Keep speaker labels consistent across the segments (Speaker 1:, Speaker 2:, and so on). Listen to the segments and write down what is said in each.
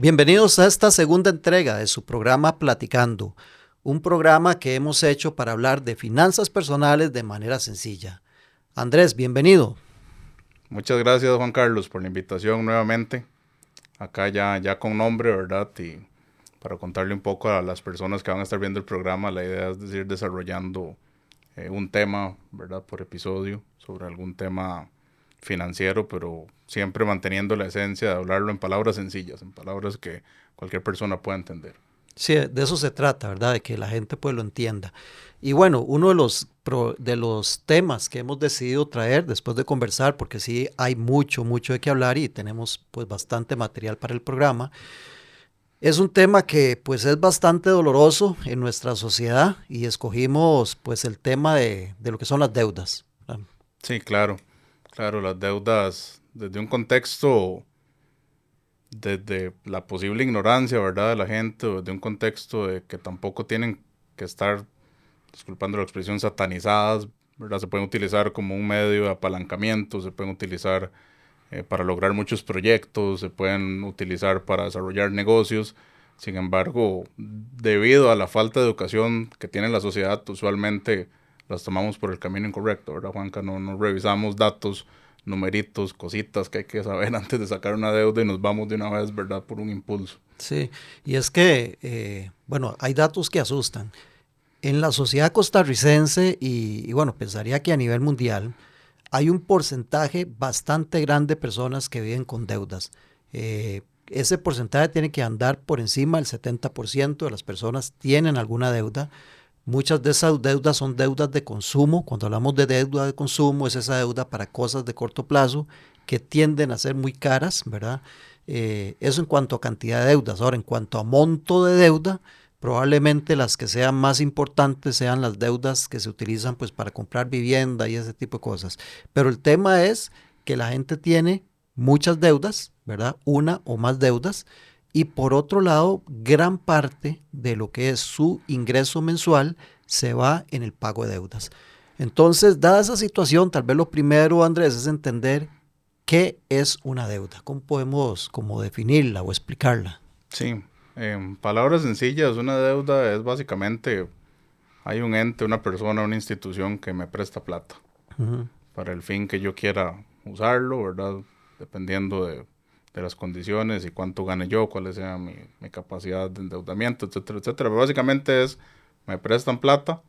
Speaker 1: Bienvenidos a esta segunda entrega de su programa Platicando, un programa que hemos hecho para hablar de finanzas personales de manera sencilla. Andrés, bienvenido.
Speaker 2: Muchas gracias, Juan Carlos, por la invitación nuevamente. Acá ya con nombre, ¿verdad? Y para contarle un poco a las personas que van a estar viendo el programa, la idea es ir desarrollando un tema, ¿verdad? Por episodio, sobre algún tema financiero, pero siempre manteniendo la esencia de hablarlo en palabras sencillas, en palabras que cualquier persona pueda entender.
Speaker 1: Sí, de eso se trata, ¿verdad? De que la gente pues lo entienda. Y bueno, uno de los temas que hemos decidido traer después de conversar, porque sí hay mucho de qué hablar y tenemos pues bastante material para el programa, es un tema que pues es bastante doloroso en nuestra sociedad y escogimos pues el tema de lo que son las deudas, ¿verdad?
Speaker 2: Sí, claro, las deudas desde un contexto, desde la posible ignorancia, ¿verdad? De la gente, o desde un contexto de que tampoco tienen que estar, disculpando la expresión, satanizadas, ¿verdad? Se pueden utilizar como un medio de apalancamiento, se pueden utilizar para lograr muchos proyectos, se pueden utilizar para desarrollar negocios. Sin embargo, debido a la falta de educación que tiene la sociedad, usualmente las tomamos por el camino incorrecto, ¿verdad, Juanca? No revisamos datos, numeritos, cositas que hay que saber antes de sacar una deuda y nos vamos de una vez, ¿verdad? Por un impulso.
Speaker 1: Sí, y es que, bueno, hay datos que asustan. En la sociedad costarricense y bueno, pensaría que a nivel mundial, hay un porcentaje bastante grande de personas que viven con deudas. Ese porcentaje tiene que andar por encima del 70% de las personas tienen alguna deuda. Muchas de esas deudas son deudas de consumo. Cuando hablamos de deuda de consumo, es esa deuda para cosas de corto plazo que tienden a ser muy caras, ¿verdad? Eso en cuanto a cantidad de deudas. Ahora, en cuanto a monto de deuda, probablemente las que sean más importantes sean las deudas que se utilizan pues para comprar vivienda y ese tipo de cosas. Pero el tema es que la gente tiene muchas deudas, ¿verdad? Una o más deudas. Y por otro lado, gran parte de lo que es su ingreso mensual se va en el pago de deudas. Entonces, dada esa situación, tal vez lo primero, Andrés, es entender qué es una deuda, cómo podemos como definirla o explicarla.
Speaker 2: Sí, en palabras sencillas, una deuda es básicamente, hay un ente, una persona, una institución que me presta plata
Speaker 1: Ujú.
Speaker 2: para el fin que yo quiera usarlo, ¿verdad? Dependiendo de las condiciones y cuánto gane yo, cuál sea mi capacidad de endeudamiento, etcétera, etcétera. Pero básicamente es, me prestan plata,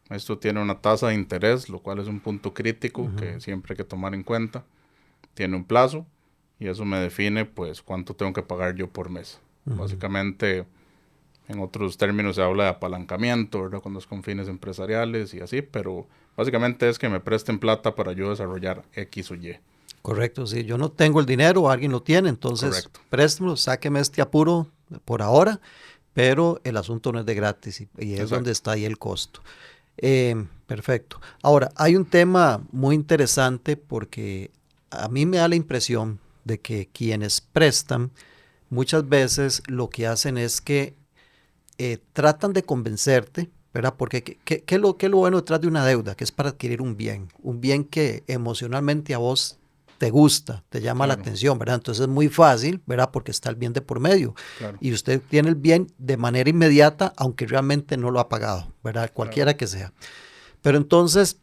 Speaker 2: esto tiene una tasa de interés, lo cual es un punto crítico que siempre hay que tomar en cuenta. Tiene un plazo y eso me define pues cuánto tengo que pagar yo por mes. Básicamente, en otros términos se habla de apalancamiento, ¿verdad? Cuando es con fines empresariales y así, pero básicamente es que me presten plata para yo desarrollar X o Y.
Speaker 1: Correcto, sí, yo no tengo el dinero, alguien lo tiene, entonces
Speaker 2: Correcto.
Speaker 1: préstemelo, sáqueme este apuro por ahora, pero el asunto no es de gratis y es donde
Speaker 2: Exacto.
Speaker 1: está ahí el costo. Perfecto. Ahora, hay un tema muy interesante porque a mí me da la impresión de que quienes prestan muchas veces lo que hacen es que tratan de convencerte, ¿verdad? Porque qué es lo bueno detrás de una deuda? Que es para adquirir un bien que emocionalmente a vos te gusta, te llama la
Speaker 2: Claro,
Speaker 1: atención, ¿verdad? Entonces es muy fácil, ¿verdad? Porque está el bien de por medio.
Speaker 2: claro,
Speaker 1: Y usted tiene el bien de manera inmediata, aunque realmente no lo ha pagado, ¿verdad?
Speaker 2: claro.
Speaker 1: Cualquiera que sea. Pero entonces,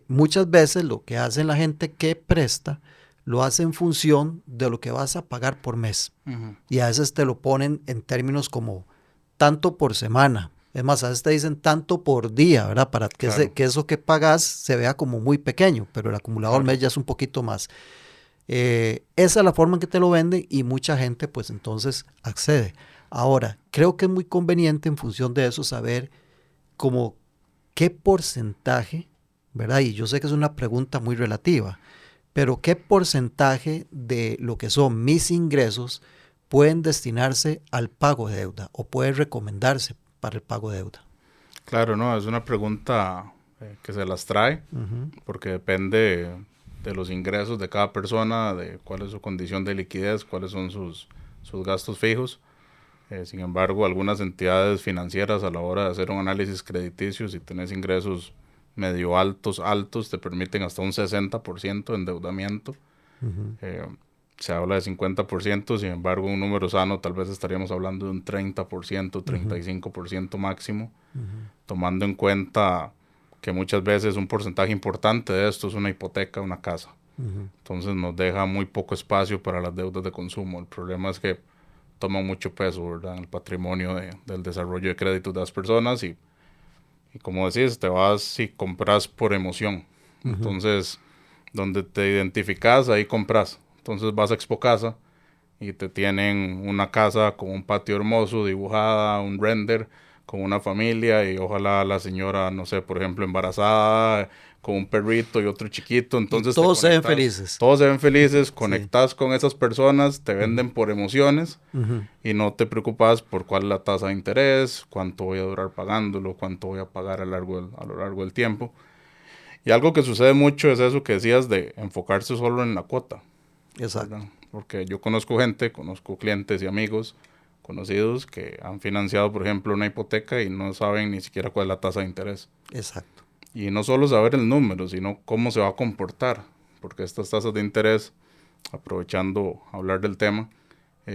Speaker 1: muchas veces lo que hace la gente que presta, lo hace en función de lo que vas a pagar por mes.
Speaker 2: Ujú.
Speaker 1: Y a veces te lo ponen en términos como tanto por semana. Es más, a veces te dicen tanto por día, ¿verdad? Para que,
Speaker 2: Claro,
Speaker 1: que eso que pagas se vea como muy pequeño, pero el acumulador
Speaker 2: claro.
Speaker 1: mes ya es un poquito más. Esa es la forma en que te lo venden y mucha gente pues entonces accede. Ahora, creo que es muy conveniente en función de eso saber como qué porcentaje, ¿verdad? Y yo sé que es una pregunta muy relativa, pero qué porcentaje de lo que son mis ingresos pueden destinarse al pago de deuda o puede recomendarse para el pago de deuda.
Speaker 2: Claro, no, es una pregunta que se las trae
Speaker 1: Ujú.
Speaker 2: porque depende de los ingresos de cada persona, de cuál es su condición de liquidez, cuáles son sus gastos fijos. Sin embargo, algunas entidades financieras a la hora de hacer un análisis crediticio, si tenés ingresos medio altos, te permiten hasta un 60% de endeudamiento.
Speaker 1: Ujú.
Speaker 2: Eh, se habla de 50%, sin embargo, un número sano tal vez estaríamos hablando de un 30%, 35% máximo, tomando en cuenta que muchas veces un porcentaje importante de esto es una hipoteca, una casa. Entonces nos deja muy poco espacio para las deudas de consumo. El problema es que toma mucho peso, ¿verdad?, en el patrimonio del desarrollo de créditos de las personas y como decís, te vas y compras por emoción. Entonces, donde te identificas, ahí compras. Entonces vas a Expocasa y te tienen una casa con un patio hermoso, dibujada, un render, con una familia y ojalá la señora, no sé, por ejemplo, embarazada, con un perrito y otro chiquito.
Speaker 1: Y
Speaker 2: Entonces
Speaker 1: todos se ven felices.
Speaker 2: todos se ven felices,
Speaker 1: Sí.
Speaker 2: conectas con esas personas, te venden por emociones y no te preocupas por cuál es la tasa de interés, cuánto voy a durar pagándolo, cuánto voy a pagar a lo largo del tiempo. Y algo que sucede mucho es eso que decías de enfocarse solo en la cuota,
Speaker 1: Exacto.
Speaker 2: ¿verdad? Porque yo conozco gente, conozco clientes y amigos conocidos que han financiado, por ejemplo, una hipoteca y no saben ni siquiera cuál es la tasa de interés.
Speaker 1: Exacto.
Speaker 2: Y no solo saber el número, sino cómo se va a comportar, porque estas tasas de interés, aprovechando hablar del tema,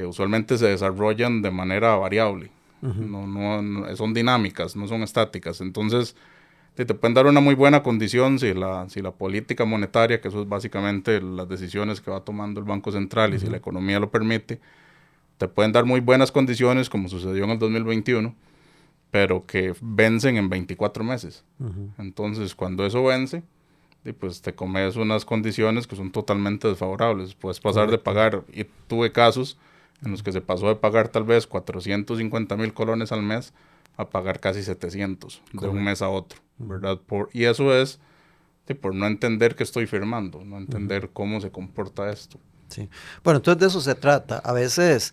Speaker 2: usualmente se desarrollan de manera variable. No, son dinámicas, no son estáticas. Entonces, te pueden dar una muy buena condición si la política monetaria, que eso es básicamente las decisiones que va tomando el Banco Central y si la economía lo permite, te pueden dar muy buenas condiciones como sucedió en el 2021, pero que vencen en 24 meses. Entonces, cuando eso vence, pues te comes unas condiciones que son totalmente desfavorables. Puedes pasar de
Speaker 1: Correcto.
Speaker 2: pagar, y tuve casos en los que se pasó de pagar tal vez 450,000 colones al mes a pagar casi 700 de un mes
Speaker 1: Correcto.
Speaker 2: a otro, ¿verdad? Y eso es por no entender qué estoy firmando, no entender cómo se comporta esto.
Speaker 1: Sí. Bueno, entonces de eso se trata. A veces,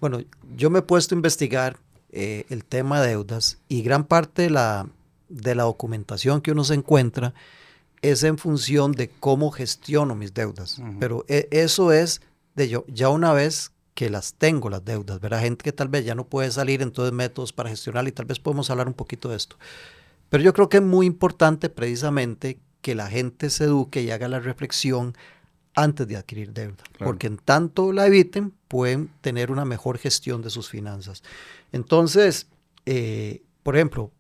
Speaker 1: bueno, yo me he puesto a investigar el tema de deudas y gran parte de la documentación que uno se encuentra es en función de cómo gestiono mis deudas. Pero eso es de yo, ya una vez que las tengo, las deudas, ¿verdad? Gente que tal vez ya no puede salir, entonces métodos para gestionar y tal vez podemos hablar un poquito de esto. Pero yo creo que es muy importante precisamente que la gente se eduque y haga la reflexión antes de adquirir deuda,
Speaker 2: Claro.
Speaker 1: porque en tanto la eviten, pueden tener una mejor gestión de sus finanzas. Entonces, por ejemplo,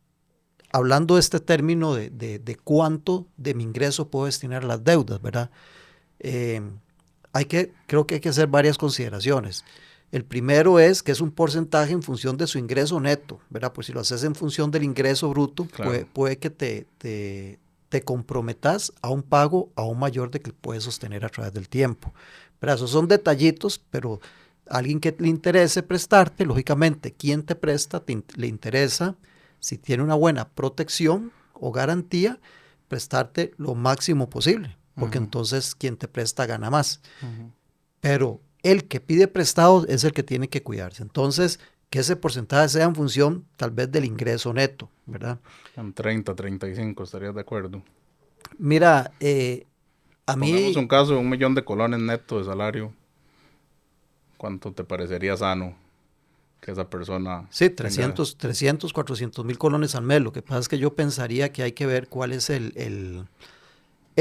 Speaker 1: hablando de este término de cuánto de mi ingreso puedo destinar a las deudas, ¿verdad? Creo que hay que hacer varias consideraciones. El primero es que es un porcentaje en función de su ingreso neto, ¿verdad? Pues si lo haces en función del ingreso bruto,
Speaker 2: Claro.
Speaker 1: puede que te comprometas a un pago aún mayor de que puedes sostener a través del tiempo. ¿Verdad? Esos son detallitos, pero alguien que le interese prestarte, lógicamente, quien te presta, le interesa, si tiene una buena protección o garantía, prestarte lo máximo posible, porque entonces quien te presta gana más. Pero el que pide prestado es el que tiene que cuidarse. Entonces, que ese porcentaje sea en función tal vez del ingreso neto, ¿verdad?
Speaker 2: En 30, 35, ¿estarías de acuerdo?
Speaker 1: Mira, a
Speaker 2: Pongamos
Speaker 1: mí,
Speaker 2: un caso de 1 millón de colones neto de salario. ¿Cuánto te parecería sano que esa persona
Speaker 1: sí,
Speaker 2: tenga?
Speaker 1: 300 400,000 colones al mes. Lo que pasa es que yo pensaría que hay que ver cuál es el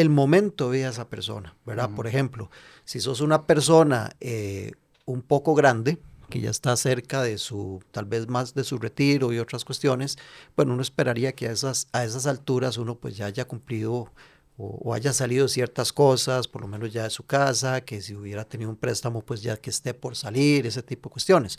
Speaker 1: momento de esa persona, ¿verdad? Por ejemplo, si sos una persona un poco grande, que ya está cerca de tal vez más de su retiro y otras cuestiones, bueno, uno esperaría que a esas alturas uno pues ya haya cumplido o haya salido ciertas cosas, por lo menos ya de su casa, que si hubiera tenido un préstamo pues ya que esté por salir, ese tipo de cuestiones.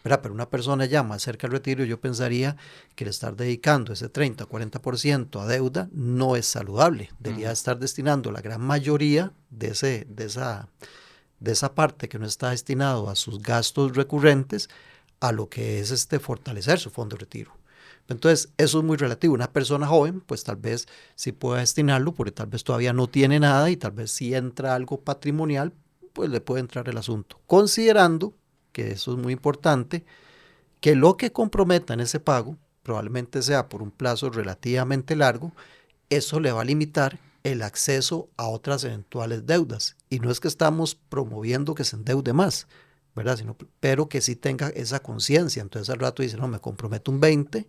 Speaker 1: ¿Verdad? Pero una persona ya más cerca del retiro, yo pensaría que el estar dedicando ese 30-40% a deuda no es saludable. Debería estar destinando la gran mayoría de esa parte que no está destinado a sus gastos recurrentes a lo que es fortalecer su fondo de retiro. Entonces, eso es muy relativo. Una persona joven, pues tal vez sí pueda destinarlo, porque tal vez todavía no tiene nada y tal vez si entra algo patrimonial, pues le puede entrar el asunto. Considerando, que eso es muy importante, que lo que comprometa en ese pago, probablemente sea por un plazo relativamente largo, eso le va a limitar el acceso a otras eventuales deudas. Y no es que estamos promoviendo que se endeude más, ¿verdad? Pero que sí tenga esa conciencia. Entonces al rato dice, no, me comprometo un 20%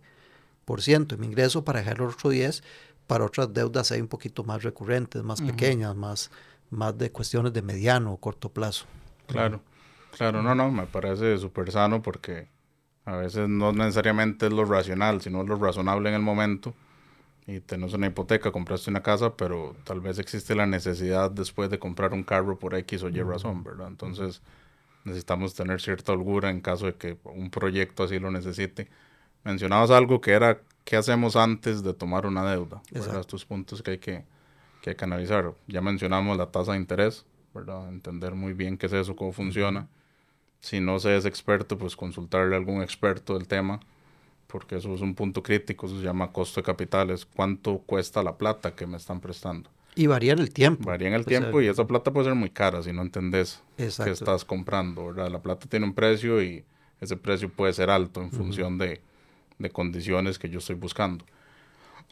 Speaker 1: de mi ingreso para dejar el otro 10% para otras deudas ahí un poquito más recurrentes, más pequeñas, más de cuestiones de mediano o corto plazo.
Speaker 2: Claro, claro, no, me parece súper sano porque a veces no necesariamente es lo racional, sino lo razonable en el momento. Y tenés una hipoteca, compraste una casa, pero tal vez existe la necesidad después de comprar un carro por X o Y razón, ¿verdad? Entonces necesitamos tener cierta holgura en caso de que un proyecto así lo necesite. Mencionabas algo que era qué hacemos antes de tomar una deuda, ¿verdad?
Speaker 1: Exacto.
Speaker 2: Estos puntos que hay que analizar. Ya mencionamos la tasa de interés, ¿verdad? Entender muy bien qué es eso, cómo funciona. Si no se es experto, pues consultarle a algún experto del tema, porque eso es un punto crítico, eso se llama costo de capital, es cuánto cuesta la plata que me están prestando.
Speaker 1: Y varía en el tiempo.
Speaker 2: Varía en el
Speaker 1: Pues,
Speaker 2: tiempo y esa plata puede ser muy cara si no entendés qué
Speaker 1: exacto.
Speaker 2: estás comprando, ¿verdad? La plata tiene un precio y ese precio puede ser alto en función de condiciones que yo estoy buscando.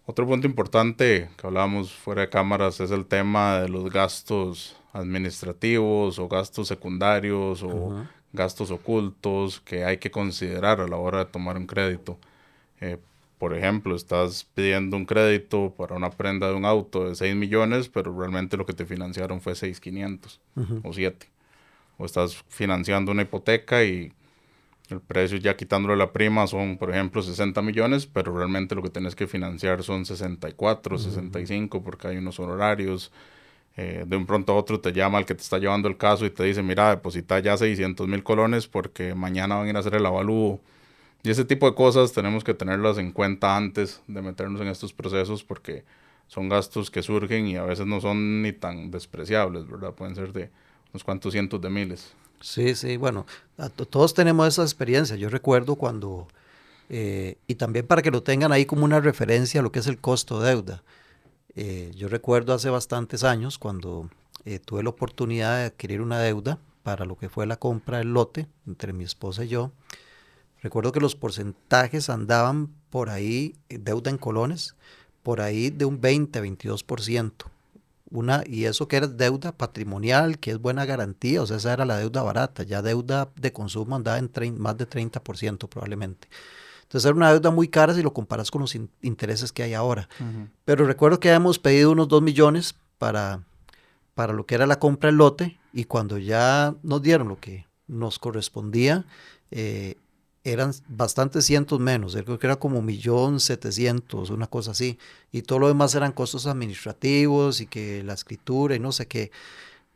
Speaker 2: Otro punto importante que hablábamos fuera de cámaras es el tema de los gastos administrativos o gastos secundarios o
Speaker 1: Ujú.
Speaker 2: gastos ocultos que hay que considerar a la hora de tomar un crédito. Eh, por ejemplo, estás pidiendo un crédito para una prenda de un auto de 6 millones, pero realmente lo que te financiaron fue 6.500 o 7. O estás financiando una hipoteca y el precio ya quitándole la prima son, por ejemplo, 60 millones, pero realmente lo que tienes que financiar son 64, 65, porque hay unos honorarios. De un pronto a otro te llama el que te está llevando el caso y te dice, mira, deposita ya 600,000 colones porque mañana van a ir a hacer el avalúo. Y ese tipo de cosas tenemos que tenerlas en cuenta antes de meternos en estos procesos porque son gastos que surgen y a veces no son ni tan despreciables, ¿verdad? Pueden ser de unos cuantos cientos de miles.
Speaker 1: Sí, sí, bueno, todos tenemos esa experiencia. Yo recuerdo cuando, y también para que lo tengan ahí como una referencia a lo que es el costo de deuda. Yo recuerdo hace bastantes años cuando tuve la oportunidad de adquirir una deuda para lo que fue la compra del lote entre mi esposa y yo. Recuerdo que los porcentajes andaban por ahí, deuda en colones, por ahí de un 20-22%. Y eso que era deuda patrimonial, que es buena garantía, o sea, esa era la deuda barata, ya deuda de consumo andaba en más de 30% probablemente. Entonces era una deuda muy cara si lo comparas con los intereses que hay ahora.
Speaker 2: Ujú.
Speaker 1: Pero recuerdo que habíamos pedido unos 2 millones para lo que era la compra del lote y cuando ya nos dieron lo que nos correspondía, eh, eran bastantes cientos menos, yo creo que era como 1.700.000, una cosa así, y todo lo demás eran costos administrativos y que la escritura y no sé qué.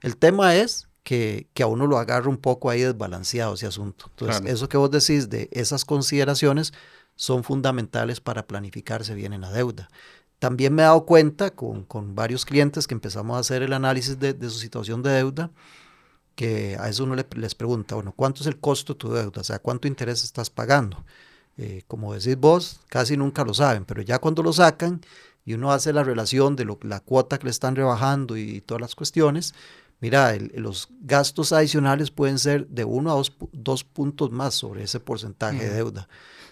Speaker 1: El tema es que a uno lo agarra un poco ahí desbalanceado ese asunto. Entonces,
Speaker 2: Claro,
Speaker 1: eso que vos decís de esas consideraciones son fundamentales para planificarse bien en la deuda. También me he dado cuenta con varios clientes que empezamos a hacer el análisis de su situación de deuda, que a eso uno les pregunta, bueno, ¿cuánto es el costo de tu deuda? O sea, ¿cuánto interés estás pagando? Como decís vos, casi nunca lo saben, pero ya cuando lo sacan y uno hace la relación de la cuota que le están rebajando y todas las cuestiones, mira, los gastos adicionales pueden ser de 1 a 2 puntos más sobre ese porcentaje de
Speaker 2: ujú,
Speaker 1: deuda,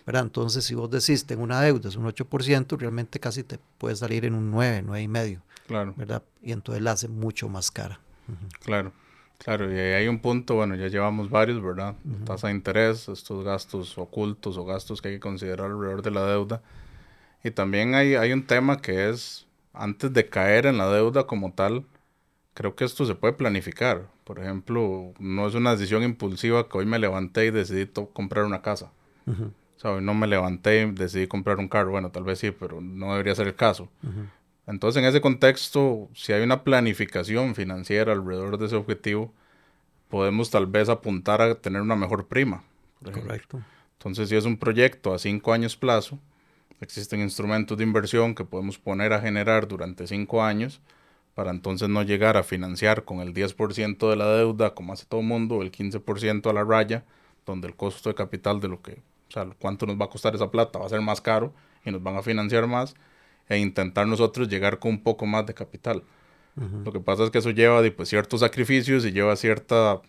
Speaker 1: ¿verdad? Entonces, si vos decís, tengo una deuda, es un 8%, realmente casi te puede salir en un 9, 9,5,
Speaker 2: claro,
Speaker 1: ¿verdad? Y entonces la hace mucho más cara.
Speaker 2: claro, claro. Y ahí hay un punto, bueno, ya llevamos varios, ¿verdad? La
Speaker 1: Ujú.
Speaker 2: tasa de interés, estos gastos ocultos o gastos que hay que considerar alrededor de la deuda. Y también hay un tema que es, antes de caer en la deuda como tal, creo que esto se puede planificar. Por ejemplo, no es una decisión impulsiva que hoy me levanté y decidí comprar una casa.
Speaker 1: Ujú.
Speaker 2: O sea, hoy no me levanté y decidí comprar un carro. Bueno, tal vez sí, pero no debería ser el caso.
Speaker 1: Ujú.
Speaker 2: Entonces, en ese contexto, si hay una planificación financiera alrededor de ese objetivo, podemos tal vez apuntar a tener una mejor prima, por ejemplo.
Speaker 1: Correcto.
Speaker 2: Entonces, si es un proyecto a 5 años plazo, existen instrumentos de inversión que podemos poner a generar durante 5 años para entonces no llegar a financiar con el 10% de la deuda, como hace todo el mundo, o el 15% a la raya, donde el costo de capital de lo que, o sea, cuánto nos va a costar esa plata va a ser más caro y nos van a financiar más, e intentar nosotros llegar con un poco más de capital.
Speaker 1: Ujú.
Speaker 2: Lo que pasa es que eso lleva pues, ciertos sacrificios y lleva cierta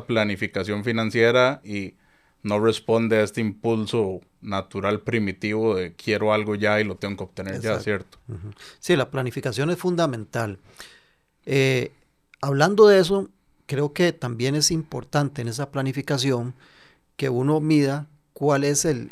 Speaker 2: planificación financiera y no responde a este impulso natural primitivo de quiero algo ya y lo tengo que obtener ya,
Speaker 1: Exacto.
Speaker 2: ¿cierto?
Speaker 1: Ujú. Sí, la planificación es fundamental. Eh, Hablando de eso, creo que también es importante en esa planificación que uno mida cuál es el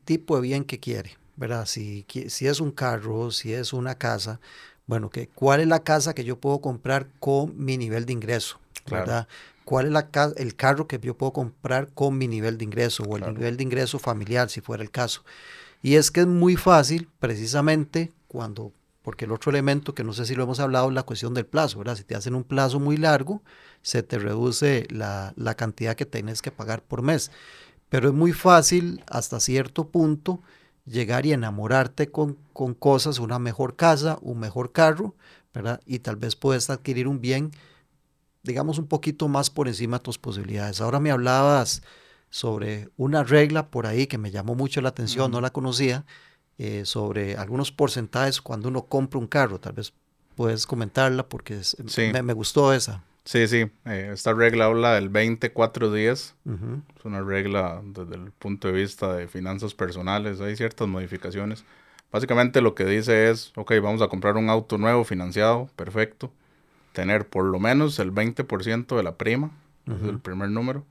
Speaker 1: tipo de bien que quiere, ¿verdad? Si es un carro, si es una casa, bueno, cuál es la casa que yo puedo comprar con mi nivel de ingreso.
Speaker 2: Claro.
Speaker 1: ¿verdad? ¿Cuál es el carro que yo puedo comprar con mi nivel de ingreso o el
Speaker 2: Claro.
Speaker 1: nivel de ingreso familiar, si fuera el caso? Y es que es muy fácil, precisamente, porque el otro elemento que no sé si lo hemos hablado es la cuestión del plazo, ¿verdad? Si te hacen un plazo muy largo, se te reduce la cantidad que tienes que pagar por mes. Pero es muy fácil, hasta cierto punto, llegar y enamorarte con cosas, una mejor casa, un mejor carro, ¿verdad? Y tal vez puedes adquirir un bien, digamos, un poquito más por encima de tus posibilidades. Ahora me hablabas sobre una regla por ahí que me llamó mucho la atención, no la conocía, sobre algunos porcentajes cuando uno compra un carro. Tal vez puedes comentarla porque
Speaker 2: Sí,
Speaker 1: me gustó esa.
Speaker 2: sí, sí. Esta regla habla del 20-4-10.
Speaker 1: Ujú,
Speaker 2: Es una regla desde el punto de vista de finanzas personales. Hay ciertas modificaciones. Básicamente lo que dice es, ok, vamos a comprar un auto nuevo financiado, perfecto. Tener por lo menos el 20% de la prima. Ese es el
Speaker 1: ujú,
Speaker 2: primer número.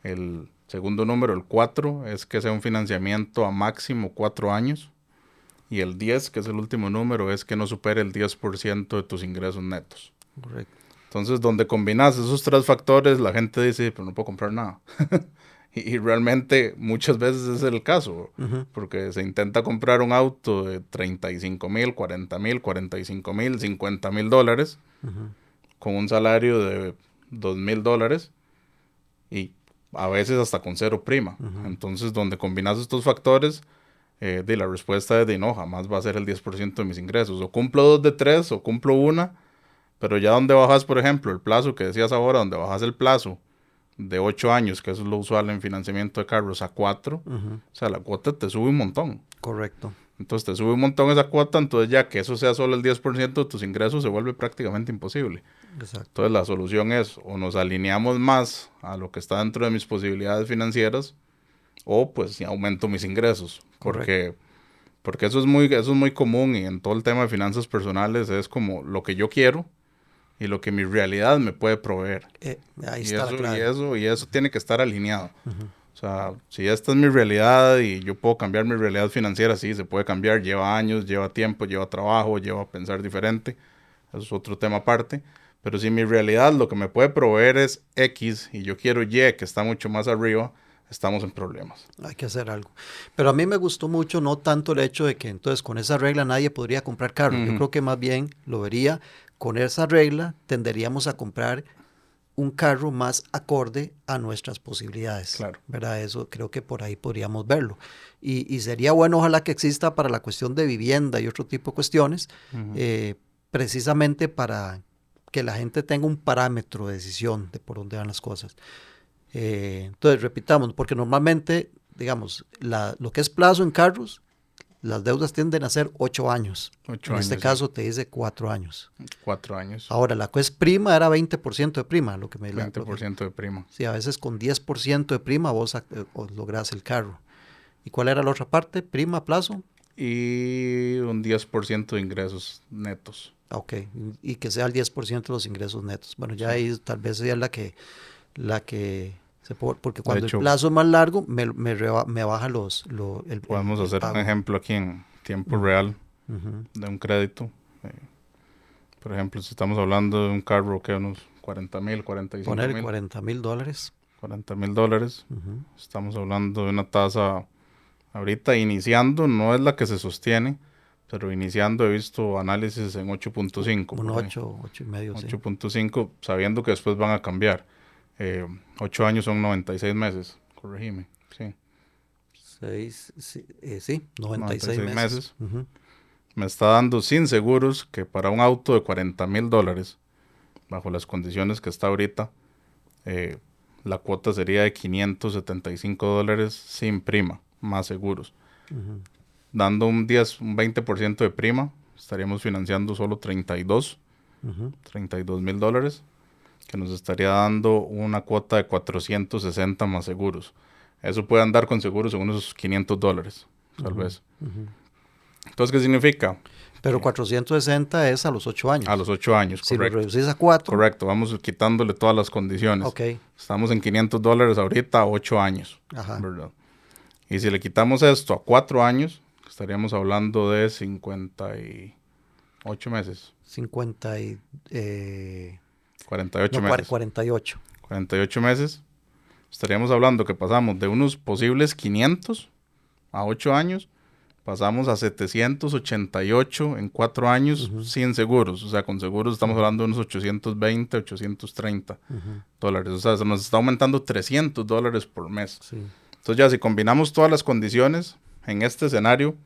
Speaker 2: El segundo número, el 4, es que sea un financiamiento a máximo 4 años. Y el 10, que es el último número, es que no supere el 10% de tus ingresos netos.
Speaker 1: correcto.
Speaker 2: Entonces, donde combinas esos tres factores, la gente dice, pero no puedo comprar nada. Y realmente muchas veces es el caso,
Speaker 1: Ujú,
Speaker 2: porque se intenta comprar un auto de 35,000, 40,000, 45,000, 50,000 dólares
Speaker 1: ujú,
Speaker 2: con un salario de 2,000 dólares y a veces hasta con cero prima.
Speaker 1: ujú.
Speaker 2: Entonces, donde combinas estos factores, de la respuesta es de no, jamás va a ser el 10% de mis ingresos. O cumplo dos de tres o cumplo una, pero ya donde bajas, por ejemplo, el plazo que decías ahora, donde bajas el plazo de 8 años, que eso es lo usual en financiamiento de carros, a 4,
Speaker 1: Ujú,
Speaker 2: o sea, la cuota te sube un montón.
Speaker 1: correcto,
Speaker 2: Entonces te sube un montón esa cuota, entonces ya que eso sea solo el 10% de tus ingresos se vuelve prácticamente imposible.
Speaker 1: exacto.
Speaker 2: Entonces la solución es o nos alineamos más a lo que está dentro de mis posibilidades financieras o pues ya aumento mis ingresos.
Speaker 1: Correcto.
Speaker 2: Porque eso es muy común y en todo el tema de finanzas personales es como lo que yo quiero y lo que mi realidad me puede proveer.
Speaker 1: Ahí
Speaker 2: Y
Speaker 1: está la
Speaker 2: eso, y
Speaker 1: clave.
Speaker 2: eso, y eso tiene que estar alineado.
Speaker 1: Ujú,
Speaker 2: O sea, si esta es mi realidad y yo puedo cambiar mi realidad financiera, sí, se puede cambiar, lleva años, lleva tiempo, lleva trabajo, lleva pensar diferente, eso es otro tema aparte. Pero si mi realidad lo que me puede proveer es X y yo quiero Y, que está mucho más arriba, estamos en problemas.
Speaker 1: hay que hacer algo. Pero a mí me gustó mucho, no tanto el hecho de que entonces con esa regla nadie podría comprar carro. Yo
Speaker 2: Ujú,
Speaker 1: creo que más bien lo vería, con esa regla tenderíamos a comprar un carro más acorde a nuestras posibilidades,
Speaker 2: claro.
Speaker 1: ¿verdad? Eso creo que por ahí podríamos verlo. Y sería bueno, ojalá que exista para la cuestión de vivienda y otro tipo de cuestiones,
Speaker 2: Ujú.
Speaker 1: eh, precisamente para que la gente tenga un parámetro de decisión de por dónde van las cosas. Entonces, repitamos, porque normalmente, digamos, lo que es plazo en carros, las deudas tienden a ser 8 años.
Speaker 2: Ocho
Speaker 1: En este
Speaker 2: años, sí.
Speaker 1: caso te dice 4 años.
Speaker 2: 4 años.
Speaker 1: Ahora, la que es prima era 20% de prima, lo que me...
Speaker 2: veinte por ciento de prima.
Speaker 1: sí, a veces con 10% de prima vos lográs el carro. ¿Y cuál era la otra parte? Prima, plazo.
Speaker 2: Y un 10% de ingresos netos.
Speaker 1: Ok, y que sea el 10% de los ingresos netos. Bueno, ya
Speaker 2: Sí.
Speaker 1: ahí tal vez sea la que porque
Speaker 2: De
Speaker 1: cuando el
Speaker 2: hecho,
Speaker 1: plazo es más largo, me baja
Speaker 2: podemos
Speaker 1: el
Speaker 2: hacer un
Speaker 1: pago.
Speaker 2: ejemplo aquí en tiempo
Speaker 1: Mm,
Speaker 2: real
Speaker 1: ujú.
Speaker 2: de un crédito. Eh, por ejemplo, si estamos hablando de un carro que unos 40,000, 45
Speaker 1: Poner
Speaker 2: mil,
Speaker 1: $40,000.
Speaker 2: 40,000 dólares,
Speaker 1: Ujú.
Speaker 2: estamos hablando de una tasa ahorita iniciando, no es la que se sostiene, pero iniciando he visto análisis en 8,5
Speaker 1: Un
Speaker 2: por ahí.
Speaker 1: 8, 8 y medio, sí.
Speaker 2: 8,5 sabiendo que después van a cambiar. 8 años son 96 meses, corregime, sí,
Speaker 1: Sí, 96
Speaker 2: 96
Speaker 1: meses.
Speaker 2: meses.
Speaker 1: Ujú,
Speaker 2: Me está dando sin seguros que para un auto de 40,000 dólares, bajo las condiciones que está ahorita, eh, la cuota sería de 575 dólares sin prima, más seguros.
Speaker 1: ujú,
Speaker 2: Dando un 20% de prima, estaríamos financiando solo
Speaker 1: ujú,
Speaker 2: 32 mil dólares, que nos estaría dando una cuota de 460 más seguros. Eso puede andar con seguros en unos 500 dólares, tal
Speaker 1: ujú,
Speaker 2: vez.
Speaker 1: ujú.
Speaker 2: Entonces, ¿qué significa?
Speaker 1: Pero 460 es a los 8
Speaker 2: A
Speaker 1: años.
Speaker 2: los 8 años,
Speaker 1: Si lo
Speaker 2: correcto.
Speaker 1: reducís a 4,
Speaker 2: Correcto, vamos quitándole todas las condiciones.
Speaker 1: ok.
Speaker 2: Estamos en 500 dólares ahorita a 8 años,
Speaker 1: Ajá.
Speaker 2: ¿verdad? Y si le quitamos esto a 4 años, estaríamos hablando de 58 meses.
Speaker 1: 50 y...
Speaker 2: 48
Speaker 1: No,
Speaker 2: meses.
Speaker 1: 48.
Speaker 2: 48 meses. Estaríamos hablando que pasamos de unos posibles 500 a 8 años, pasamos a 788 en 4 años sin seguros. O sea, con seguros estamos hablando de unos 820, 830 dólares. O sea, se nos está aumentando $300 por mes.
Speaker 1: Sí.
Speaker 2: Entonces ya si combinamos todas las condiciones en este escenario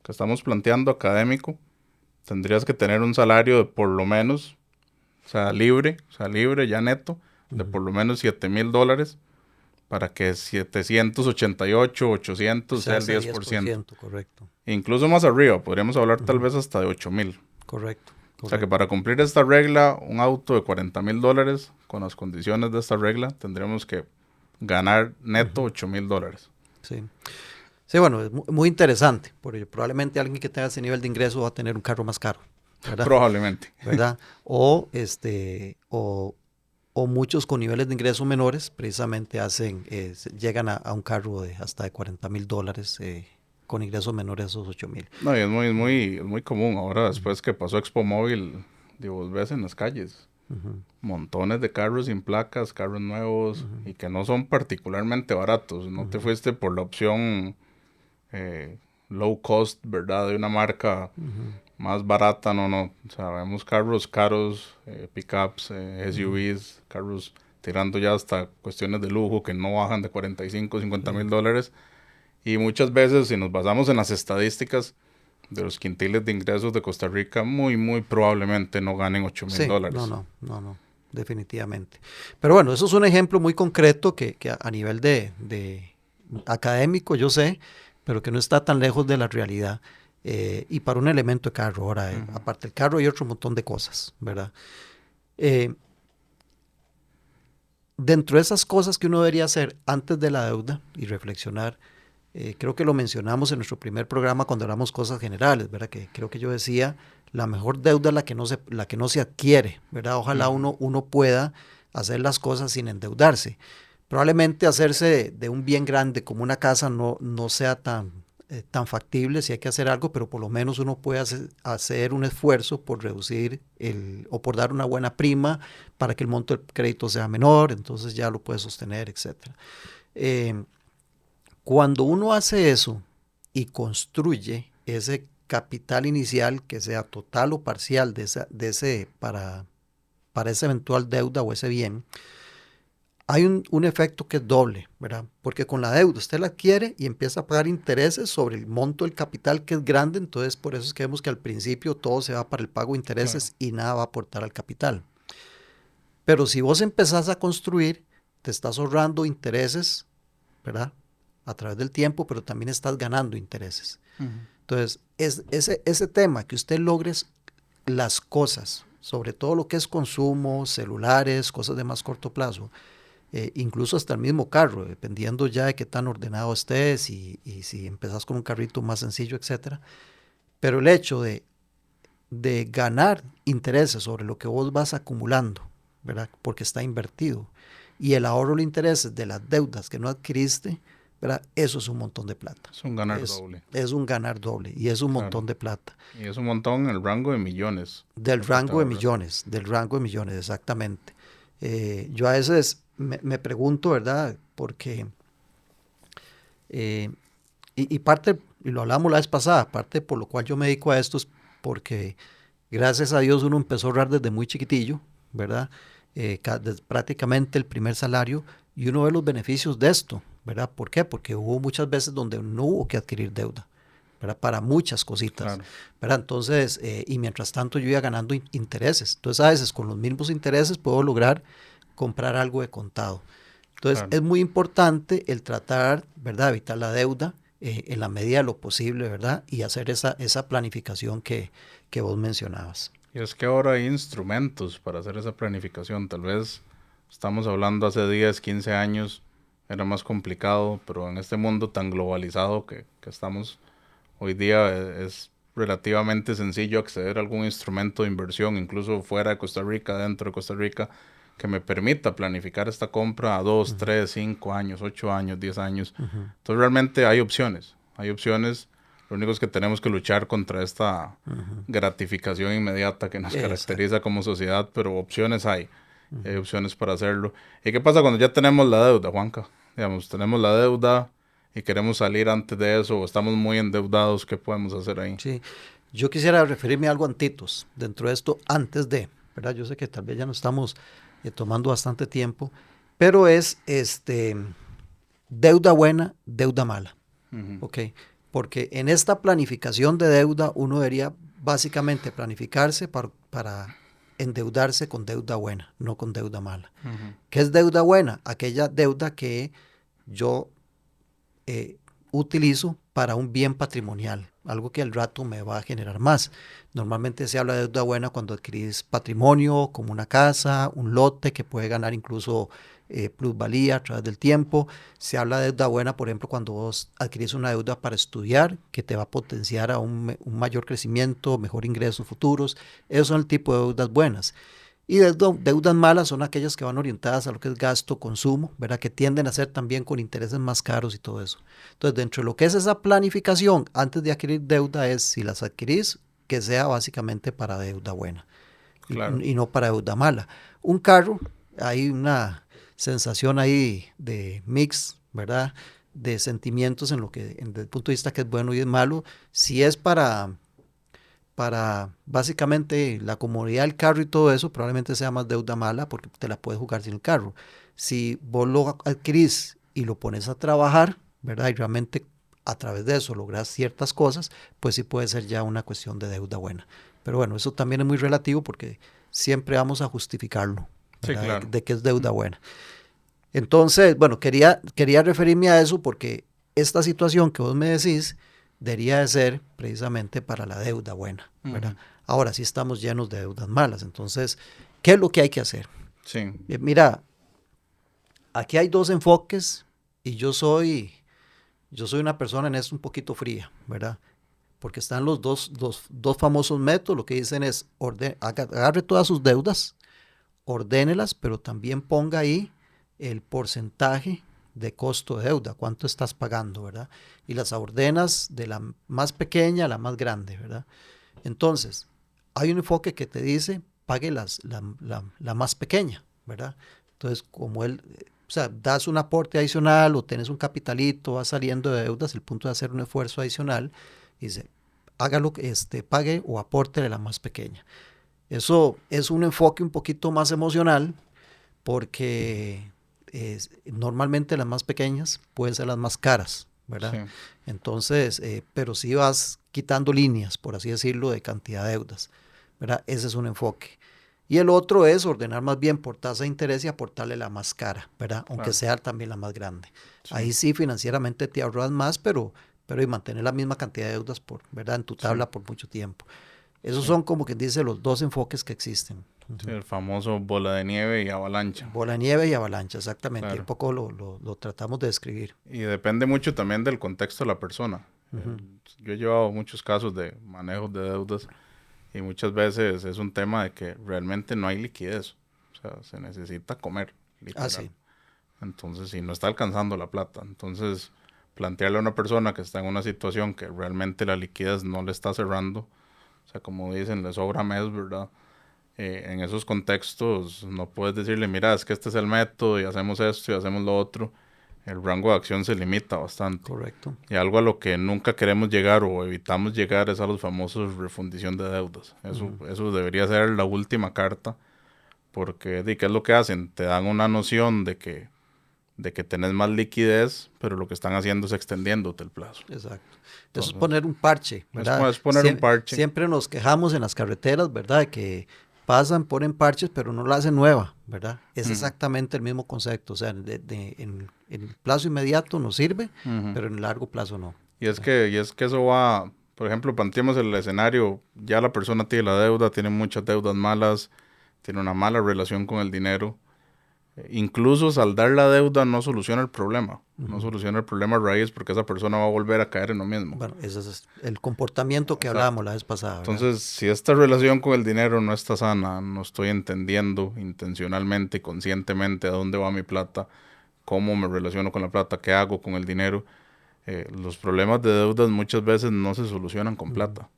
Speaker 2: que estamos planteando académico, tendrías que tener un salario de por lo menos, o sea, libre ya neto, de por lo menos $7,000 para que 788, 800 sea el 10%.
Speaker 1: Correcto.
Speaker 2: Incluso más arriba, podríamos hablar tal vez hasta de 8,000.
Speaker 1: Correcto.
Speaker 2: O sea que para cumplir esta regla, un auto de $40,000, con las condiciones de esta regla, tendríamos que ganar neto $8,000.
Speaker 1: Sí. Sí, bueno, es muy interesante, porque probablemente alguien que tenga ese nivel de ingreso va a tener un carro más caro, ¿verdad?
Speaker 2: Probablemente.
Speaker 1: ¿Verdad? O muchos con niveles de ingreso menores precisamente llegan a un carro hasta de $40,000 con ingresos menores a esos 8,000.
Speaker 2: No, y es muy común ahora, después que pasó Expo Móvil, vos ves en las calles montones de carros sin placas, carros nuevos, y que no son particularmente baratos. No te fuiste por la opción low cost, ¿verdad? De una marca más barata, no. O sea, vemos carros caros, pickups, SUVs, carros tirando ya hasta cuestiones de lujo que no bajan de 45, $50,000. Y muchas veces, si nos basamos en las estadísticas de los quintiles de ingresos de Costa Rica, muy, muy probablemente no ganen $8,000.
Speaker 1: Sí, no, definitivamente. Pero bueno, eso es un ejemplo muy concreto que a nivel de académico, yo sé, pero que no está tan lejos de la realidad. Y para un elemento de carro, ahora, aparte del carro hay otro montón de cosas, ¿verdad? Dentro de esas cosas que uno debería hacer antes de la deuda y reflexionar, creo que lo mencionamos en nuestro primer programa cuando hablamos cosas generales, ¿verdad? Que creo que yo decía, la mejor deuda es la que no se adquiere, ¿verdad? Ojalá uno pueda hacer las cosas sin endeudarse. Probablemente hacerse de un bien grande como una casa no sea tan factible si hay que hacer algo, pero por lo menos uno puede hacer un esfuerzo por reducir o por dar una buena prima para que el monto del crédito sea menor, entonces ya lo puede sostener, etc. Cuando uno hace eso y construye ese capital inicial, que sea total o parcial para esa eventual deuda o ese bien, hay un efecto que es doble, ¿verdad? Porque con la deuda usted la adquiere y empieza a pagar intereses sobre el monto del capital que es grande, entonces por eso es que vemos que al principio todo se va para el pago de intereses y nada va a aportar al capital. Pero si vos empezás a construir, te estás ahorrando intereses, ¿verdad? A través del tiempo, pero también estás ganando intereses. Entonces, ese tema que usted logre las cosas, sobre todo lo que es consumo, celulares, cosas de más corto plazo, incluso hasta el mismo carro, dependiendo ya de qué tan ordenado estés y si empezás con un carrito más sencillo, etcétera. Pero el hecho de ganar intereses sobre lo que vos vas acumulando, ¿verdad? Porque está invertido, y el ahorro de intereses de las deudas que no adquiriste, ¿verdad? Eso es un montón de plata.
Speaker 2: Es un ganar doble.
Speaker 1: Es un ganar doble y es un montón de plata.
Speaker 2: Y es un montón en el rango de millones.
Speaker 1: Del rango de millones, exactamente. Yo a veces me pregunto, ¿verdad? Porque, y parte, y lo hablamos la vez pasada, parte por lo cual yo me dedico a esto es porque gracias a Dios uno empezó a ahorrar desde muy chiquitillo, ¿verdad? Prácticamente el primer salario, y uno ve los beneficios de esto, ¿verdad? ¿Por qué? Porque hubo muchas veces donde no hubo que adquirir deuda, ¿verdad? Para muchas cositas, claro, ¿verdad? Entonces, y mientras tanto yo iba ganando intereses. Entonces, a veces con los mismos intereses puedo lograr comprar algo de contado. Entonces, claro, es muy importante el tratar, ¿verdad?, evitar la deuda en la medida de lo posible, ¿verdad? Y hacer esa planificación que vos mencionabas.
Speaker 2: Y es que ahora hay instrumentos para hacer esa planificación. Tal vez estamos hablando hace 10, 15 años, era más complicado, pero en este mundo tan globalizado que estamos hoy día es relativamente sencillo acceder a algún instrumento de inversión, incluso fuera de Costa Rica, dentro de Costa Rica, que me permita planificar esta compra a 2, 3, 5 años, 8 años, 10 años. Entonces realmente hay opciones. Lo único es que tenemos que luchar contra esta gratificación inmediata que nos caracteriza como sociedad, pero opciones hay. hay opciones para hacerlo. ¿Y qué pasa cuando ya tenemos la deuda, Juanca? Digamos, tenemos la deuda y queremos salir antes de eso, o estamos muy endeudados, ¿qué podemos hacer ahí?
Speaker 1: Sí, yo quisiera referirme a algo antitos dentro de esto antes de, ¿verdad? Yo sé que tal vez ya no estamos tomando bastante tiempo, pero es deuda buena, deuda mala, ¿ok? Porque en esta planificación de deuda uno debería básicamente planificarse para endeudarse con deuda buena, no con deuda mala. ¿Qué es deuda buena? Aquella deuda que yo utilizo para un bien patrimonial, algo que al rato me va a generar más. Normalmente se habla de deuda buena cuando adquirís patrimonio, como una casa, un lote que puede ganar incluso plusvalía a través del tiempo. Se habla de deuda buena, por ejemplo, cuando vos adquirís una deuda para estudiar, que te va a potenciar a un mayor crecimiento, mejor ingresos futuros. Esos son el tipo de deudas buenas. Y deudas malas son aquellas que van orientadas a lo que es gasto, consumo, ¿verdad? Que tienden a ser también con intereses más caros y todo eso. Entonces, dentro de lo que es esa planificación, antes de adquirir deuda, es si las adquirís, que sea básicamente para deuda buena
Speaker 2: Claro.
Speaker 1: y no para deuda mala. Un carro, hay una sensación ahí de mix, ¿verdad? De sentimientos en lo que, desde el punto de vista que es bueno y es malo. Si es para básicamente la comodidad del carro y todo eso, probablemente sea más deuda mala porque te la puedes jugar sin el carro. Si vos lo adquirís y lo pones a trabajar, ¿verdad? Y realmente a través de eso logras ciertas cosas, pues sí puede ser ya una cuestión de deuda buena. Pero bueno, eso también es muy relativo porque siempre vamos a justificarlo,
Speaker 2: Sí,
Speaker 1: ¿verdad?
Speaker 2: claro.
Speaker 1: De que es deuda buena. Entonces, bueno, quería referirme a eso porque esta situación que vos me decís debería de ser precisamente para la deuda buena, ¿verdad? Ahora sí estamos llenos de deudas malas. Entonces, ¿qué es lo que hay que hacer?
Speaker 2: Sí.
Speaker 1: Mira, aquí hay dos enfoques y yo soy una persona en esto un poquito fría, ¿verdad? Porque están los dos famosos métodos. Lo que dicen es, agarre todas sus deudas, ordénelas, pero también ponga ahí el porcentaje de costo de deuda, cuánto estás pagando, ¿verdad? Y las ordenas de la más pequeña a la más grande, ¿verdad? Entonces, hay un enfoque que te dice, pague la más pequeña, ¿verdad? Entonces, como o sea, das un aporte adicional o tienes un capitalito, vas saliendo de deudas, el punto de hacer un esfuerzo adicional, dice, hágalo, pague o aporte de la más pequeña. Eso es un enfoque un poquito más emocional porque normalmente las más pequeñas pueden ser las más caras, ¿verdad?
Speaker 2: Sí.
Speaker 1: Entonces, pero si vas quitando líneas, por así decirlo, de cantidad de deudas, ¿verdad? Ese es un enfoque. Y el otro es ordenar más bien por tasa de interés y aportarle la más cara, ¿verdad? Aunque
Speaker 2: Claro.
Speaker 1: sea también la más grande.
Speaker 2: Sí.
Speaker 1: Ahí sí financieramente te ahorras más, pero y mantener la misma cantidad de deudas ¿verdad? En tu tabla
Speaker 2: Sí.
Speaker 1: por mucho tiempo. Esos
Speaker 2: Sí.
Speaker 1: son como que dice los dos enfoques que existen.
Speaker 2: Sí, el famoso bola de nieve y avalancha.
Speaker 1: Bola de nieve y avalancha, exactamente. Y un
Speaker 2: Claro.
Speaker 1: poco lo tratamos de describir.
Speaker 2: Y depende mucho también del contexto de la persona. Yo he llevado muchos casos de manejos de deudas y muchas veces es un tema de que realmente no hay liquidez. O sea, se necesita comer,
Speaker 1: Ah,
Speaker 2: literal.
Speaker 1: sí.
Speaker 2: Entonces, si no está alcanzando la plata, entonces plantearle a una persona que está en una situación que realmente la liquidez no le está cerrando, o sea, como dicen, le sobra mes, ¿verdad? En esos contextos no puedes decirle, mira, es que este es el método y hacemos esto y hacemos lo otro. El rango de acción se limita bastante.
Speaker 1: Correcto.
Speaker 2: Y algo a lo que nunca queremos llegar o evitamos llegar es a los famosos refundición de deudas. Eso debería ser la última carta, porque ¿qué es lo que hacen? Te dan una noción de que tenés más liquidez, pero lo que están haciendo es extendiéndote el plazo.
Speaker 1: Exacto. Eso es
Speaker 2: Entonces,
Speaker 1: poner un parche, ¿verdad?
Speaker 2: es poner un parche.
Speaker 1: Siempre nos quejamos en las carreteras, ¿verdad? De que pasan, ponen parches, pero no la hacen nueva, ¿verdad? Es exactamente el mismo concepto. O sea, en el plazo inmediato nos sirve, pero en el largo plazo no.
Speaker 2: Y es que eso va, por ejemplo, planteemos el escenario, ya la persona tiene la deuda, tiene muchas deudas malas, tiene una mala relación con el dinero. Incluso saldar la deuda no soluciona el problema, no soluciona el problema raíz porque esa persona va a volver a caer en lo mismo.
Speaker 1: Bueno, ese es el comportamiento que
Speaker 2: Exacto.
Speaker 1: hablábamos la vez pasada, ¿verdad?
Speaker 2: Entonces, si esta relación con el dinero no está sana, no estoy entendiendo intencionalmente, conscientemente a dónde va mi plata, cómo me relaciono con la plata, qué hago con el dinero, los problemas de deudas muchas veces no se solucionan con plata.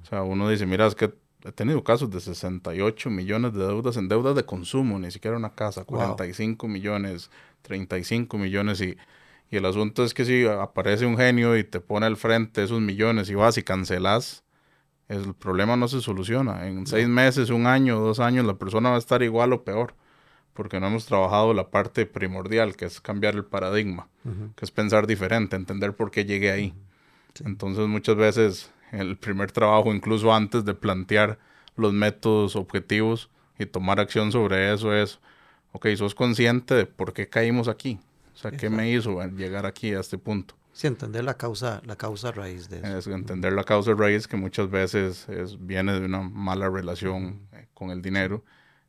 Speaker 2: O sea, uno dice, mira, es que he tenido casos de 68 millones de deudas en deudas de consumo, ni siquiera una casa,
Speaker 1: Wow.
Speaker 2: 45 millones, 35 millones y el asunto es que si aparece un genio y te pone al frente esos millones y vas y cancelas, el problema no se soluciona. En 6 meses, un año, 2 años, la persona va a estar igual o peor, porque no hemos trabajado la parte primordial, que es cambiar el paradigma, que es pensar diferente, entender por qué llegué ahí. Sí. Entonces muchas veces el primer trabajo, incluso antes de plantear los métodos objetivos y tomar acción sobre eso es, ok, sos consciente de por qué caímos aquí. O sea, ¿qué me hizo llegar aquí a este punto?
Speaker 1: Sí, entender la causa raíz de eso.
Speaker 2: Es entender la causa raíz que muchas veces viene de una mala relación con el dinero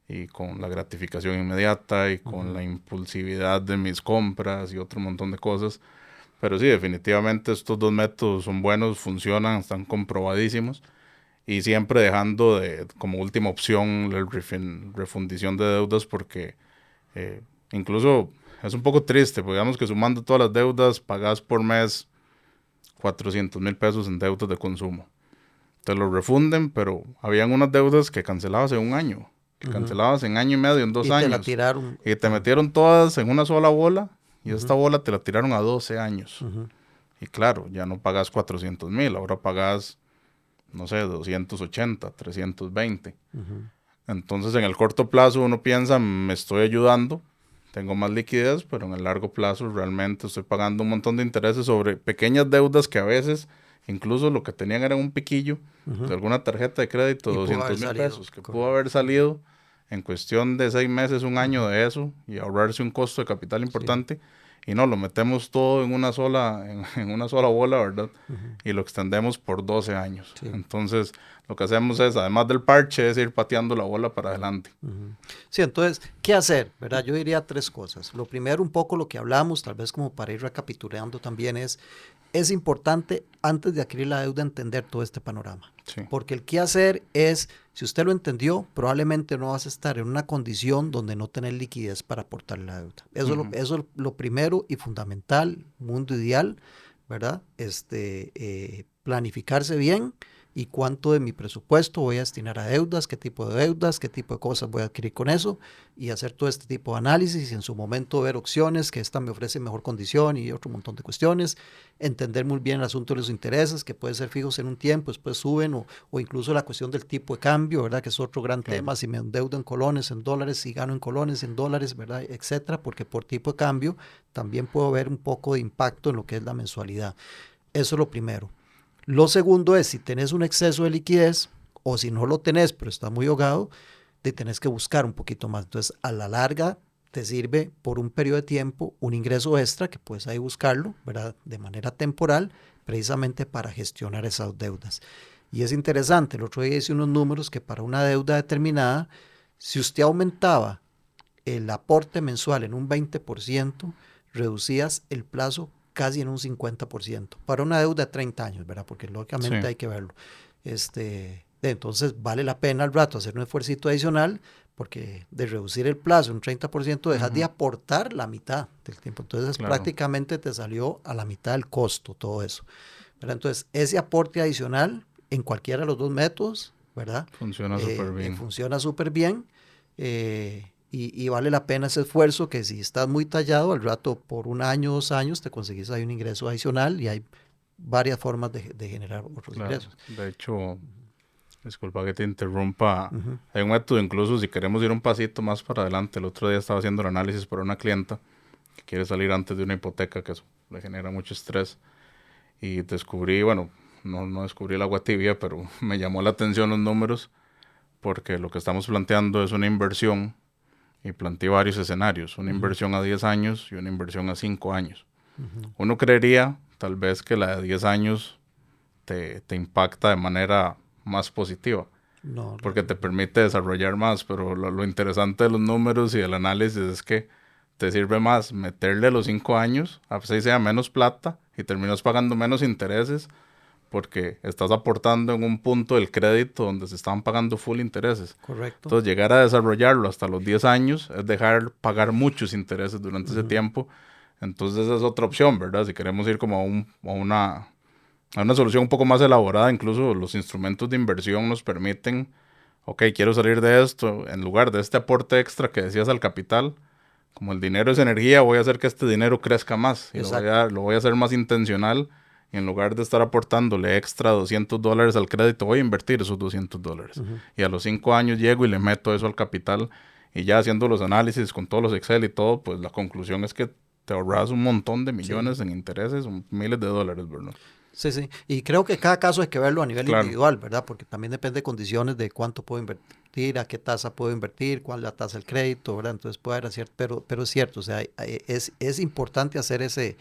Speaker 2: y con la gratificación inmediata y con la impulsividad de mis compras y otro montón de cosas. Pero sí, definitivamente estos dos métodos son buenos, funcionan, están comprobadísimos y siempre dejando como última opción la refundición de deudas porque incluso es un poco triste, porque digamos que sumando todas las deudas pagás por mes 400,000 pesos en deudas de consumo. Te lo refunden, pero habían unas deudas que cancelabas en un año, que cancelabas en año y medio, en 2 años. Y te la
Speaker 1: tiraron.
Speaker 2: Y te metieron todas en una sola bola, y esta bola te la tiraron a 12 años. Y claro, ya no pagas 400,000, ahora pagas, no sé, 280, 320. Entonces, en el corto plazo uno piensa, me estoy ayudando, tengo más liquidez, pero en el largo plazo realmente estoy pagando un montón de intereses sobre pequeñas deudas que a veces, incluso lo que tenían era un piquillo de alguna tarjeta de crédito de 200,000 pesos, que pudo haber salido en cuestión de 6 meses, un año de eso, y ahorrarse un costo de capital importante, y no, lo metemos todo en una sola bola, ¿verdad? Y lo extendemos por 12 años. Entonces, lo que hacemos es, además del parche, es ir pateando la bola para adelante.
Speaker 1: Sí, entonces, ¿qué hacer? ¿Verdad? Yo diría 3 cosas. Lo primero, un poco lo que hablamos, tal vez como para ir recapitulando también es importante antes de adquirir la deuda entender todo este panorama. Sí. Porque el qué hacer es, si usted lo entendió, probablemente no vas a estar en una condición donde no tener liquidez para aportar la deuda. Eso es lo primero y fundamental, mundo ideal, ¿verdad? Planificarse bien y cuánto de mi presupuesto voy a destinar a deudas, qué tipo de cosas voy a adquirir con eso y hacer todo este tipo de análisis y en su momento ver opciones que esta me ofrece mejor condición y otro montón de cuestiones, entender muy bien el asunto de los intereses que pueden ser fijos en un tiempo, después suben o incluso la cuestión del tipo de cambio, ¿verdad? Que es otro gran tema, si me endeudo en colones, en dólares, si gano en colones, en dólares, ¿verdad? Etcétera, porque por tipo de cambio también puedo ver un poco de impacto en lo que es la mensualidad. Eso es lo primero. Lo segundo es, si tenés un exceso de liquidez, o si no lo tenés, pero está muy ahogado, te tenés que buscar un poquito más. Entonces, a la larga, te sirve por un periodo de tiempo un ingreso extra, que puedes ahí buscarlo, ¿verdad? De manera temporal, precisamente para gestionar esas deudas. Y es interesante, el otro día hice unos números que para una deuda determinada, si usted aumentaba el aporte mensual en un 20%, reducías el plazo casi en un 50%, para una deuda de 30 años, ¿verdad? Porque lógicamente hay que verlo. Entonces vale la pena al rato hacer un esfuerzo adicional, porque de reducir el plazo un 30% dejas de aportar la mitad del tiempo. Entonces prácticamente te salió a la mitad del costo todo eso, ¿verdad? Entonces ese aporte adicional en cualquiera de los dos métodos, ¿verdad?
Speaker 2: Funciona súper bien.
Speaker 1: Funciona súper bien. Y vale la pena ese esfuerzo que si estás muy tallado, al rato por 1 año, 2 años, te conseguís ahí un ingreso adicional y hay varias formas de generar otros ingresos.
Speaker 2: De hecho, disculpa que te interrumpa, hay un método incluso si queremos ir un pasito más para adelante. El otro día estaba haciendo el análisis para una clienta que quiere salir antes de una hipoteca, que eso le genera mucho estrés. Y descubrí, bueno, no descubrí el agua tibia, pero me llamó la atención los números porque lo que estamos planteando es una inversión. Y planteé varios escenarios, una inversión a 10 años y una inversión a 5 años. Uno creería tal vez que la de 10 años te impacta de manera más positiva, porque te permite desarrollar más, pero lo interesante de los números y del análisis es que te sirve más meterle los 5 años, a veces sea menos plata y terminas pagando menos intereses, porque estás aportando en un punto del crédito donde se están pagando full intereses.
Speaker 1: Correcto.
Speaker 2: Entonces, llegar a desarrollarlo hasta los 10 años es dejar pagar muchos intereses durante ese tiempo. Entonces, esa es otra opción, ¿verdad? Si queremos ir como a una solución un poco más elaborada, incluso los instrumentos de inversión nos permiten ok, quiero salir de esto, en lugar de este aporte extra que decías al capital, como el dinero es energía, voy a hacer que este dinero crezca más y lo voy a hacer más intencional. Y en lugar de estar aportándole extra $200 al crédito, voy a invertir esos $200. Y a los 5 años llego y le meto eso al capital. Y ya haciendo los análisis con todos los Excel y todo, pues la conclusión es que te ahorras un montón de millones en intereses, miles de dólares, ¿verdad?
Speaker 1: Sí, sí. Y creo que cada caso hay que verlo a nivel individual, ¿verdad? Porque también depende de condiciones de cuánto puedo invertir, a qué tasa puedo invertir, cuál es la tasa del crédito, ¿verdad? Entonces puede haber cierto, pero es cierto, o sea, es importante hacer ese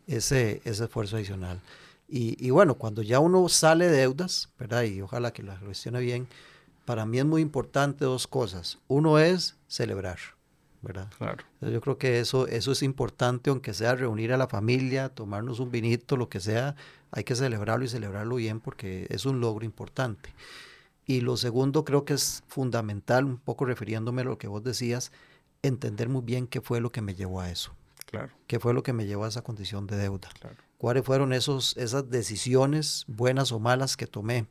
Speaker 1: esfuerzo adicional. Y bueno, cuando ya uno sale de deudas, ¿verdad? Y ojalá que la gestione bien, para mí es muy importante dos cosas. Uno es celebrar, ¿verdad?
Speaker 2: Claro.
Speaker 1: Entonces yo creo que eso es importante, aunque sea reunir a la familia, tomarnos un vinito, lo que sea, hay que celebrarlo y celebrarlo bien porque es un logro importante. Y lo segundo creo que es fundamental, un poco refiriéndome a lo que vos decías, entender muy bien qué fue lo que me llevó a eso.
Speaker 2: Claro.
Speaker 1: ¿Qué fue lo que me llevó a esa condición de deuda?
Speaker 2: Claro.
Speaker 1: ¿Cuáles fueron esas decisiones, buenas o malas, que tomé?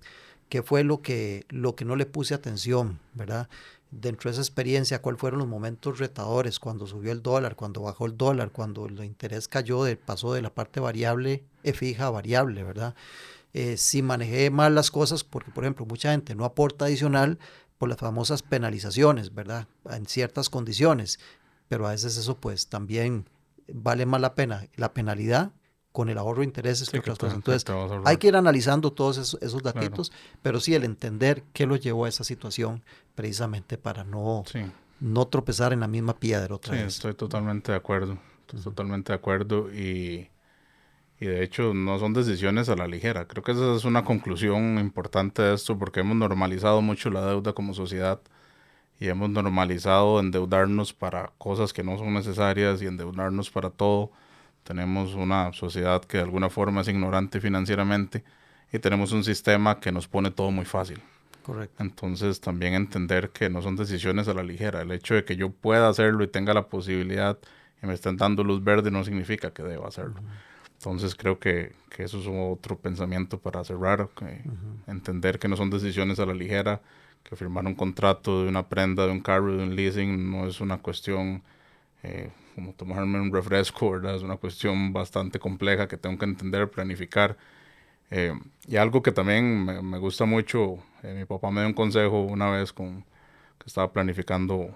Speaker 1: ¿Qué fue lo que no le puse atención, verdad? Dentro de esa experiencia, ¿cuáles fueron los momentos retadores? Cuando subió el dólar, cuando bajó el dólar, cuando el interés cayó, pasó de la parte variable, fija a variable, ¿verdad? Si manejé mal las cosas, porque por ejemplo mucha gente no aporta adicional por las famosas penalizaciones, ¿verdad? En ciertas condiciones, pero a veces eso pues también vale más la pena la penalidad con el ahorro de intereses que otras cosas. Entonces hay que ir analizando todos esos datitos, pero sí el entender qué lo llevó a esa situación precisamente para no tropezar en la misma piedra otra vez.
Speaker 2: Sí, estoy totalmente de acuerdo. Totalmente de acuerdo y de hecho no son decisiones a la ligera. Creo que esa es una conclusión importante de esto porque hemos normalizado mucho la deuda como sociedad y hemos normalizado endeudarnos para cosas que no son necesarias y endeudarnos para todo. Tenemos una sociedad que de alguna forma es ignorante financieramente y tenemos un sistema que nos pone todo muy fácil.
Speaker 1: Correcto.
Speaker 2: Entonces también entender que no son decisiones a la ligera. El hecho de que yo pueda hacerlo y tenga la posibilidad y me estén dando luz verde no significa que deba hacerlo. Entonces creo que eso es otro pensamiento para cerrar. Entender que no son decisiones a la ligera, que firmar un contrato de una prenda, de un carro, de un leasing no es una cuestión como tomarme un refresco, ¿verdad? Es una cuestión bastante compleja que tengo que entender, planificar. Y algo que también me gusta mucho, mi papá me dio un consejo una vez que estaba planificando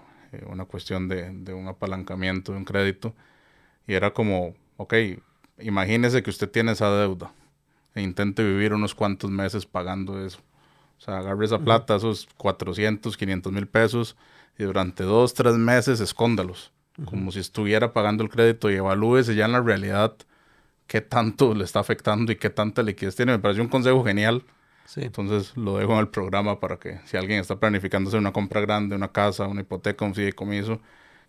Speaker 2: una cuestión de un apalancamiento de un crédito y era como, ok, imagínese que usted tiene esa deuda e intente vivir unos cuantos meses pagando eso. O sea, agarre esa plata, esos 400, 500 mil pesos y durante 2, 3 meses escóndalos, como si estuviera pagando el crédito y evalúese ya en la realidad qué tanto le está afectando y qué tanta liquidez tiene. Me pareció un consejo genial. Sí. Entonces lo dejo en el programa para que si alguien está planificando hacer una compra grande, una casa, una hipoteca, un fideicomiso,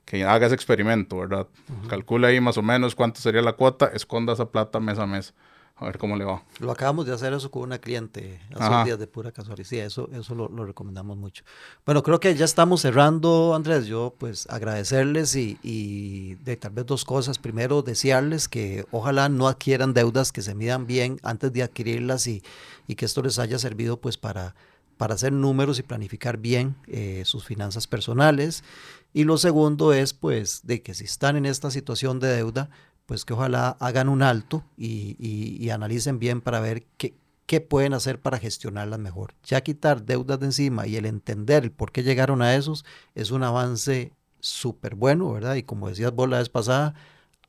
Speaker 2: que haga ese experimento, ¿verdad? Calcula ahí más o menos cuánto sería la cuota, esconda esa plata mes a mes, a ver cómo le va.
Speaker 1: Lo acabamos de hacer eso con una cliente hace días de pura casualidad. Sí, eso lo recomendamos mucho. Bueno, creo que ya estamos cerrando, Andrés. Yo pues agradecerles y de tal vez dos cosas. Primero, desearles que ojalá no adquieran deudas, que se midan bien antes de adquirirlas y que esto les haya servido pues para hacer números y planificar bien sus finanzas personales. Y lo segundo es pues de que si están en esta situación de deuda, pues que ojalá hagan un alto y analicen bien para ver qué pueden hacer para gestionarlas mejor. Ya quitar deudas de encima y el entender el por qué llegaron a esos es un avance súper bueno, ¿verdad? Y como decías vos la vez pasada,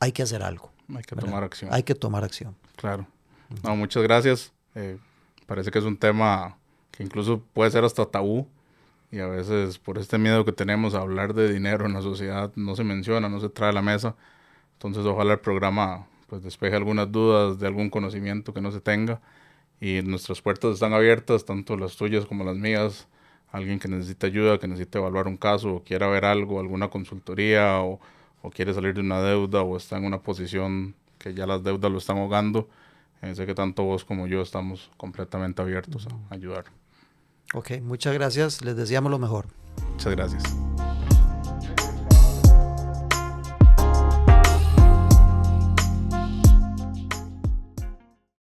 Speaker 1: hay que hacer algo.
Speaker 2: Hay que tomar acción.
Speaker 1: Hay que tomar acción.
Speaker 2: Claro. No, muchas gracias. Parece que es un tema que incluso puede ser hasta tabú y a veces por este miedo que tenemos a hablar de dinero en la sociedad no se menciona, no se trae a la mesa. Entonces ojalá el programa pues despeje algunas dudas de algún conocimiento que no se tenga y nuestras puertas están abiertas, tanto las tuyas como las mías. Alguien que necesite ayuda, que necesite evaluar un caso o quiera ver algo, alguna consultoría o quiere salir de una deuda o está en una posición que ya las deudas lo están ahogando. Sé que tanto vos como yo estamos completamente abiertos a ayudar.
Speaker 1: Ok, muchas gracias. Les deseamos lo mejor.
Speaker 2: Muchas gracias.